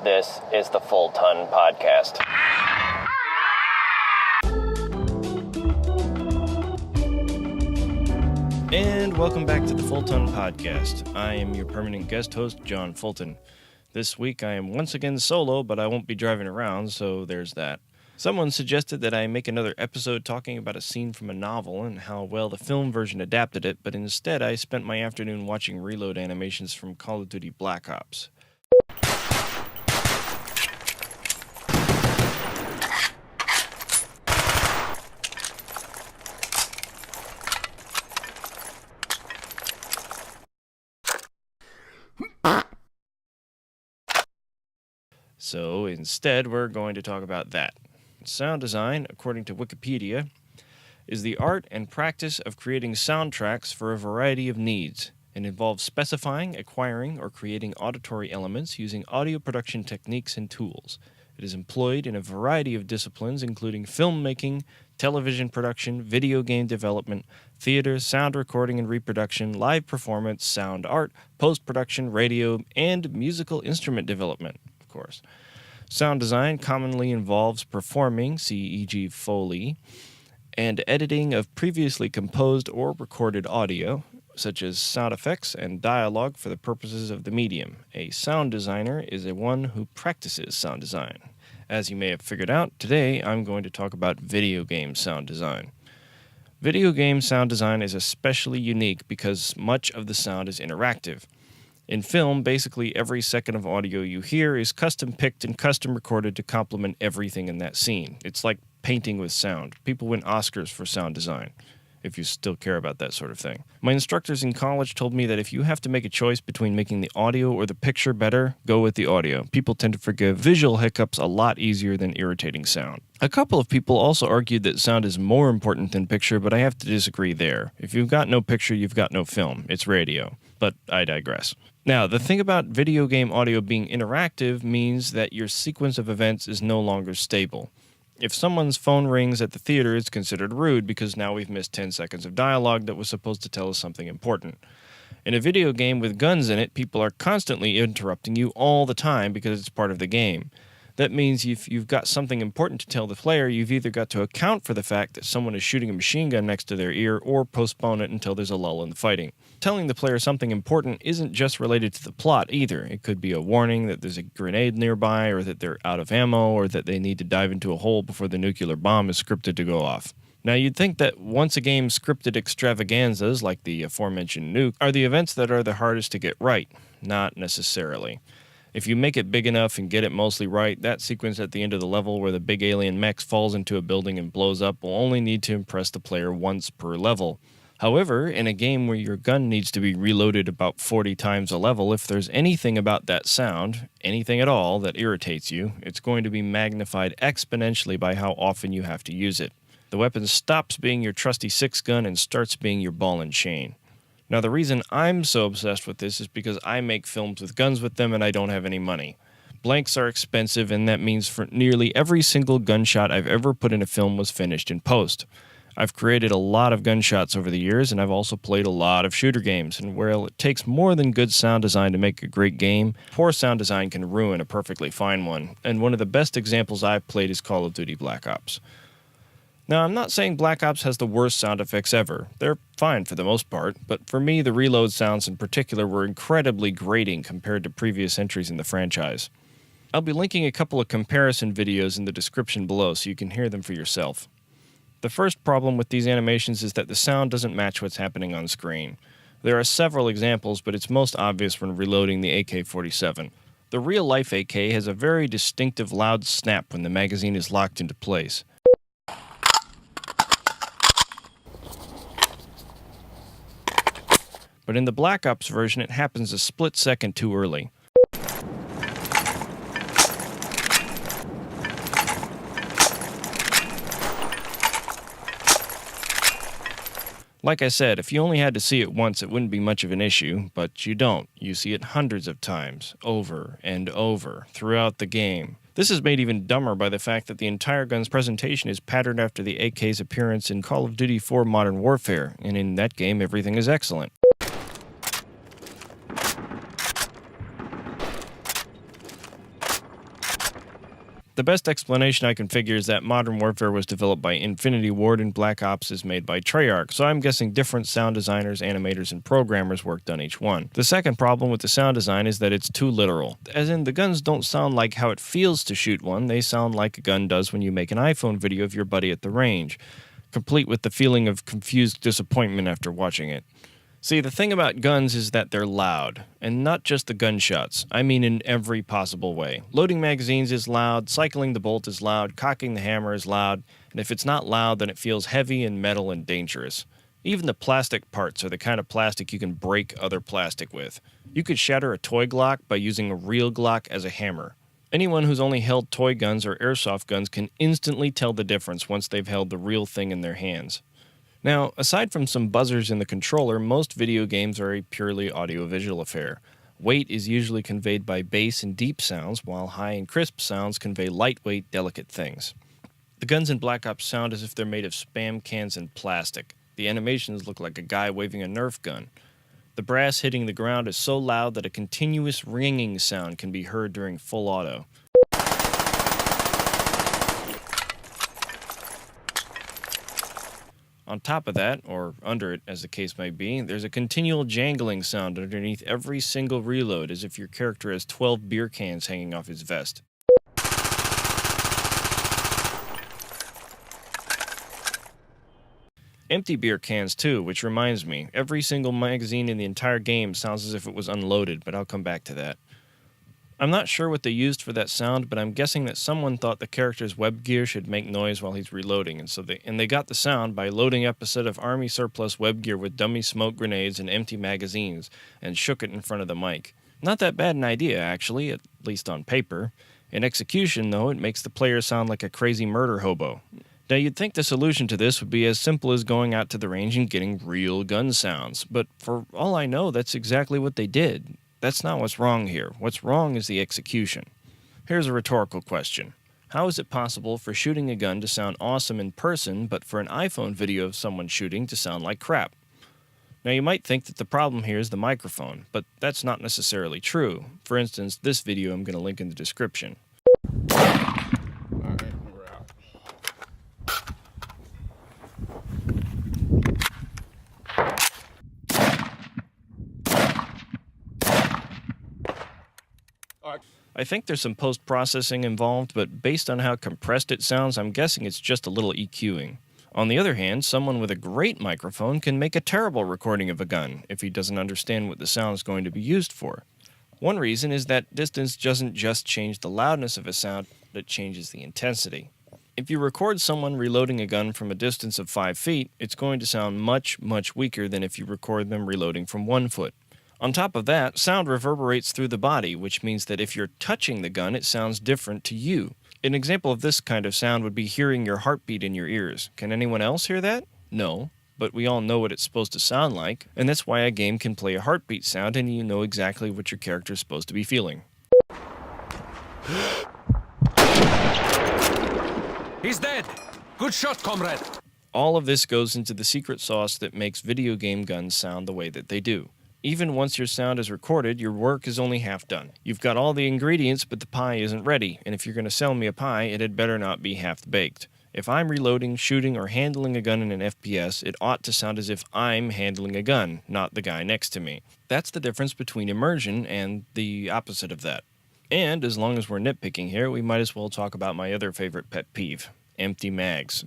This is the Full Ton Podcast. And welcome back to the Full Ton Podcast. I am your permanent guest host, John Fulton. This week I am once again solo, but I won't be driving around, so there's that. Someone suggested that I make another episode talking about a scene from a novel and how well the film version adapted it, but instead I spent my afternoon watching reload animations from Call of Duty Black Ops. So instead, we're going to talk about that. Sound design, according to Wikipedia, is the art and practice of creating soundtracks for a variety of needs. It involves specifying, acquiring, or creating auditory elements using audio production techniques and tools. It is employed in a variety of disciplines, including filmmaking, television production, video game development, theater, sound recording and reproduction, live performance, sound art, post-production, radio, and musical instrument development, of course. Sound design commonly involves performing, e.g. Foley, and editing of previously composed or recorded audio, such as sound effects and dialogue for the purposes of the medium. A sound designer is one who practices sound design. As you may have figured out, today I'm going to talk about video game sound design. Video game sound design is especially unique because much of the sound is interactive. In film, basically every second of audio you hear is custom-picked and custom-recorded to complement everything in that scene. It's like painting with sound. People win Oscars for sound design, if you still care about that sort of thing. My instructors in college told me that if you have to make a choice between making the audio or the picture better, go with the audio. People tend to forgive visual hiccups a lot easier than irritating sound. A couple of people also argued that sound is more important than picture, but I have to disagree there. If you've got no picture, you've got no film. It's radio. But I digress. Now, the thing about video game audio being interactive means that your sequence of events is no longer stable. If someone's phone rings at the theater, it's considered rude because now we've missed 10 seconds of dialogue that was supposed to tell us something important. In a video game with guns in it, people are constantly interrupting you all the time because it's part of the game. That means if you've got something important to tell the player, you've either got to account for the fact that someone is shooting a machine gun next to their ear or postpone it until there's a lull in the fighting. Telling the player something important isn't just related to the plot either. It could be a warning that there's a grenade nearby, or that they're out of ammo, or that they need to dive into a hole before the nuclear bomb is scripted to go off. Now, you'd think that once a game's scripted extravaganzas, like the aforementioned nuke, are the events that are the hardest to get right. Not necessarily. If you make it big enough and get it mostly right, that sequence at the end of the level where the big alien mech falls into a building and blows up will only need to impress the player once per level. However, in a game where your gun needs to be reloaded about 40 times a level, if there's anything about that sound, anything at all, that irritates you, it's going to be magnified exponentially by how often you have to use it. The weapon stops being your trusty 6-gun and starts being your ball and chain. Now, the reason I'm so obsessed with this is because I make films with guns with them and I don't have any money. Blanks are expensive, and that means for nearly every single gunshot I've ever put in a film was finished in post. I've created a lot of gunshots over the years, and I've also played a lot of shooter games, and while it takes more than good sound design to make a great game, poor sound design can ruin a perfectly fine one, and one of the best examples I've played is Call of Duty Black Ops. Now, I'm not saying Black Ops has the worst sound effects ever. They're fine for the most part, but for me, the reload sounds in particular were incredibly grating compared to previous entries in the franchise. I'll be linking a couple of comparison videos in the description below so you can hear them for yourself. The first problem with these animations is that the sound doesn't match what's happening on screen. There are several examples, but it's most obvious when reloading the AK-47. The real-life AK has a very distinctive loud snap when the magazine is locked into place. But in the Black Ops version, it happens a split second too early. Like I said, if you only had to see it once, it wouldn't be much of an issue, but you don't. You see it hundreds of times, over and over, throughout the game. This is made even dumber by the fact that the entire gun's presentation is patterned after the AK's appearance in Call of Duty 4 Modern Warfare, and in that game everything is excellent. The best explanation I can figure is that Modern Warfare was developed by Infinity Ward and Black Ops is made by Treyarch, so I'm guessing different sound designers, animators, and programmers worked on each one. The second problem with the sound design is that it's too literal. As in, the guns don't sound like how it feels to shoot one, they sound like a gun does when you make an iPhone video of your buddy at the range, complete with the feeling of confused disappointment after watching it. See, the thing about guns is that they're loud, and not just the gunshots, I mean in every possible way. Loading magazines is loud, cycling the bolt is loud, cocking the hammer is loud, and if it's not loud, then it feels heavy and metal and dangerous. Even the plastic parts are the kind of plastic you can break other plastic with. You could shatter a toy Glock by using a real Glock as a hammer. Anyone who's only held toy guns or airsoft guns can instantly tell the difference once they've held the real thing in their hands. Now, aside from some buzzers in the controller, most video games are a purely audiovisual affair. Weight is usually conveyed by bass and deep sounds, while high and crisp sounds convey lightweight, delicate things. The guns in Black Ops sound as if they're made of Spam cans and plastic. The animations look like a guy waving a Nerf gun. The brass hitting the ground is so loud that a continuous ringing sound can be heard during full auto. On top of that, or under it as the case may be, there's a continual jangling sound underneath every single reload, as if your character has 12 beer cans hanging off his vest. Empty beer cans too, which reminds me, every single magazine in the entire game sounds as if it was unloaded, but I'll come back to that. I'm not sure what they used for that sound, but I'm guessing that someone thought the character's web gear should make noise while he's reloading, and they got the sound by loading up a set of army surplus web gear with dummy smoke grenades and empty magazines, and shook it in front of the mic. Not that bad an idea, actually, at least on paper. In execution, though, it makes the player sound like a crazy murder hobo. Now, you'd think the solution to this would be as simple as going out to the range and getting real gun sounds, but for all I know, that's exactly what they did. That's not what's wrong here. What's wrong is the execution. Here's a rhetorical question. How is it possible for shooting a gun to sound awesome in person, but for an iPhone video of someone shooting to sound like crap? Now, you might think that the problem here is the microphone, but that's not necessarily true. For instance, this video I'm going to link in the description. I think there's some post-processing involved, but based on how compressed it sounds, I'm guessing it's just a little EQing. On the other hand, someone with a great microphone can make a terrible recording of a gun if he doesn't understand what the sound is going to be used for. One reason is that distance doesn't just change the loudness of a sound, it changes the intensity. If you record someone reloading a gun from a distance of 5 feet, it's going to sound much, much weaker than if you record them reloading from 1 foot. On top of that, sound reverberates through the body, which means that if you're touching the gun, it sounds different to you. An example of this kind of sound would be hearing your heartbeat in your ears. Can anyone else hear that? No, but we all know what it's supposed to sound like, and that's why a game can play a heartbeat sound and you know exactly what your character is supposed to be feeling. He's dead! Good shot, comrade! All of this goes into the secret sauce that makes video game guns sound the way that they do. Even once your sound is recorded, your work is only half done. You've got all the ingredients, but the pie isn't ready, and if you're going to sell me a pie, it had better not be half-baked. If I'm reloading, shooting, or handling a gun in an FPS, it ought to sound as if I'm handling a gun, not the guy next to me. That's the difference between immersion and the opposite of that. And as long as we're nitpicking here, we might as well talk about my other favorite pet peeve, empty mags.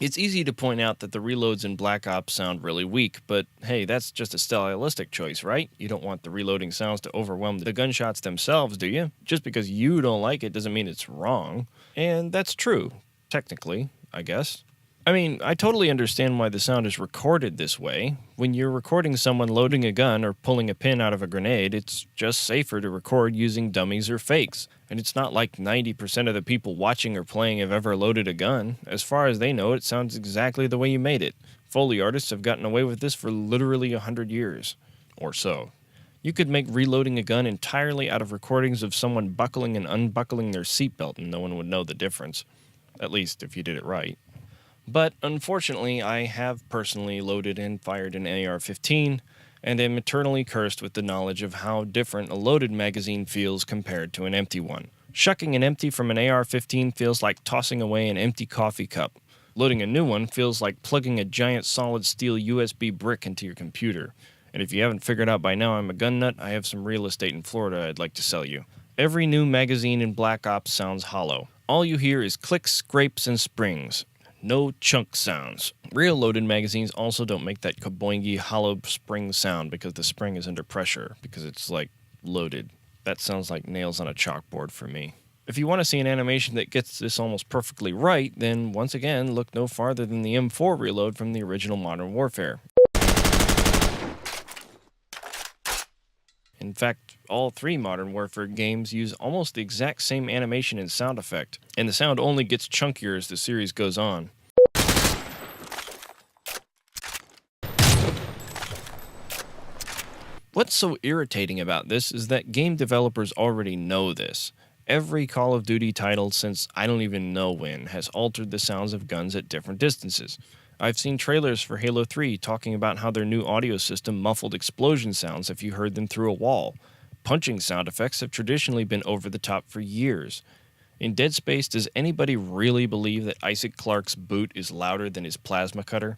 It's easy to point out that the reloads in Black Ops sound really weak, but hey, that's just a stylistic choice, right? You don't want the reloading sounds to overwhelm the gunshots themselves, do you? Just because you don't like it doesn't mean it's wrong. And that's true, technically, I guess. I mean, I totally understand why the sound is recorded this way. When you're recording someone loading a gun or pulling a pin out of a grenade, it's just safer to record using dummies or fakes. And it's not like 90% of the people watching or playing have ever loaded a gun. As far as they know, it sounds exactly the way you made it. Foley artists have gotten away with this for literally 100 years. Or so. You could make reloading a gun entirely out of recordings of someone buckling and unbuckling their seatbelt and no one would know the difference. At least if you did it right. But unfortunately, I have personally loaded and fired an AR-15, and am eternally cursed with the knowledge of how different a loaded magazine feels compared to an empty one. Shucking an empty from an AR-15 feels like tossing away an empty coffee cup. Loading a new one feels like plugging a giant solid steel USB brick into your computer. And if you haven't figured out by now I'm a gun nut, I have some real estate in Florida I'd like to sell you. Every new magazine in Black Ops sounds hollow. All you hear is clicks, scrapes, and springs. No chunk sounds. Real loaded magazines also don't make that kaboingy hollow spring sound because the spring is under pressure, because it's like loaded. That sounds like nails on a chalkboard for me. If you want to see an animation that gets this almost perfectly right, then once again, look no farther than the M4 reload from the original Modern Warfare. In fact, all 3 Modern Warfare games use almost the exact same animation and sound effect, and the sound only gets chunkier as the series goes on. What's so irritating about this is that game developers already know this. Every Call of Duty title since I don't even know when has altered the sounds of guns at different distances. I've seen trailers for Halo 3 talking about how their new audio system muffled explosion sounds if you heard them through a wall. Punching sound effects have traditionally been over the top for years. In Dead Space, does anybody really believe that Isaac Clarke's boot is louder than his plasma cutter?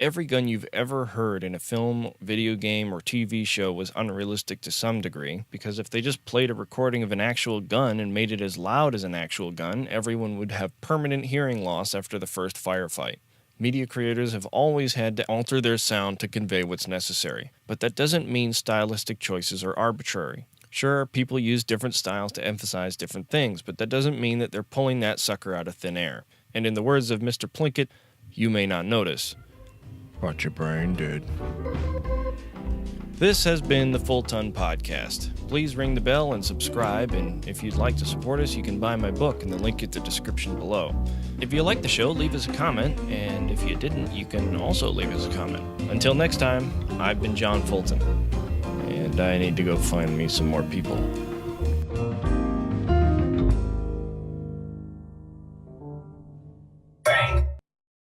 Every gun you've ever heard in a film, video game, or TV show was unrealistic to some degree, because if they just played a recording of an actual gun and made it as loud as an actual gun, everyone would have permanent hearing loss after the first firefight. Media creators have always had to alter their sound to convey what's necessary, but that doesn't mean stylistic choices are arbitrary. Sure, people use different styles to emphasize different things, but that doesn't mean that they're pulling that sucker out of thin air. And in the words of Mr. Plinkett, you may not notice, but your brain did. This has been the Full Ton Podcast. Please ring the bell and subscribe, and if you'd like to support us, you can buy my book in the link in the description below. If you like the show, leave us a comment, and if you didn't, you can also leave us a comment. Until next time, I've been John Fulton, and I need to go find me some more people.